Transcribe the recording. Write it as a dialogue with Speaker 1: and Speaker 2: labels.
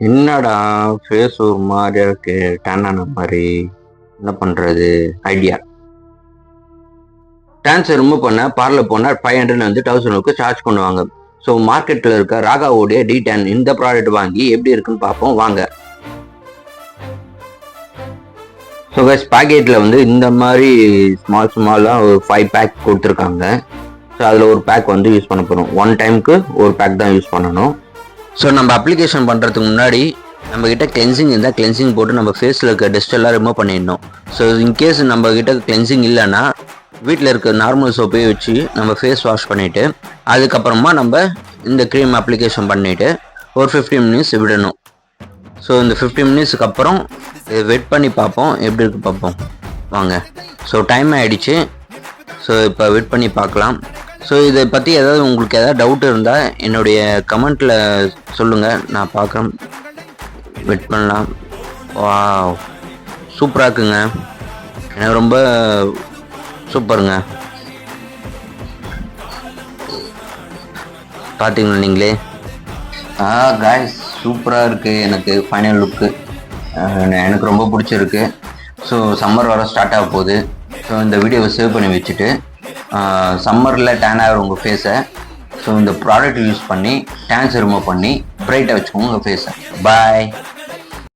Speaker 1: என்னடா ஃபேஸ் ஒரு மாதிரியா இருக்கு, டேன் ஆன மாதிரி. என்ன பண்றது? ஐடியா. டேன்ஸை ரிமூவ் பண்ண பார்லர் போனால் 500 வந்து 1000 சார்ஜ் பண்ணுவாங்க. ஸோ மார்க்கெட்டில் இருக்க ராகாவோடைய D10 இந்த ப்ராடக்ட் வாங்கி எப்படி இருக்குன்னு பார்ப்போம் வாங்க. ஸோ கைஸ், பாக்கெட்டில் வந்து இந்த மாதிரி ஸ்மாலாக ஒரு 5 பேக் கொடுத்துருக்காங்க. ஸோ அதில் ஒரு பேக் வந்து யூஸ் பண்ண போகிறோம். 1 டைமுக்கு ஒரு பேக் தான் யூஸ் பண்ணணும். ஸோ நம்ம அப்ளிகேஷன் பண்ணுறதுக்கு முன்னாடி நம்மக்கிட்ட கிளென்சிங் இருந்தால் கிளென்சிங் போட்டு நம்ம ஃபேஸில் இருக்க டஸ்ட் எல்லாம் ரிமூவ் பண்ணிடணும். ஸோ இன்கேஸ் நம்மக்கிட்ட கிளென்சிங் இல்லைன்னா வீட்டில் இருக்க நார்மல் சோப்பையே வச்சு நம்ம ஃபேஸ் வாஷ் பண்ணிவிட்டு அதுக்கப்புறமா நம்ம இந்த க்ரீம் அப்ளிகேஷன் பண்ணிவிட்டு ஒரு 15 மினிட்ஸ் விடணும். ஸோ இந்த 15 மினிட்ஸுக்கு அப்புறம் இதை வெயிட் பண்ணி பார்ப்போம், எப்படி இருக்குது பார்ப்போம் வாங்க. ஸோ டைம் ஆகிடுச்சு. ஸோ இப்போ வெயிட் பண்ணி பார்க்கலாம். ஸோ இதை பற்றி ஏதாவது உங்களுக்கு ஏதாவது டவுட் இருந்தால் என்னுடைய கமெண்ட்டில் சொல்லுங்கள், நான் பார்க்குறேன். வெயிட் பண்ணலாம். வா, சூப்பராக இருக்குங்க, எனக்கு ரொம்ப சூப்பருங்க. பார்த்தீங்களா நீங்களே? காய்ஸ், சூப்பராக இருக்குது. எனக்கு ஃபைனல் லுக்கு எனக்கு ரொம்ப பிடிச்சிருக்கு. ஸோ சம்மர் வர ஸ்டார்ட் ஆக போகுது. ஸோ இந்த வீடியோவை சேவ் பண்ணி வச்சுட்டு சம்மரில் டேன் ஆகிற உங்கள் ஃபேஸை ஸோ இந்த ப்ராடக்ட் யூஸ் பண்ணி டேன்ஸ் ரிமூவ் பண்ணி பிரைட்டாக வச்சுக்கோங்க உங்கள் ஃபேஸை. பாய்.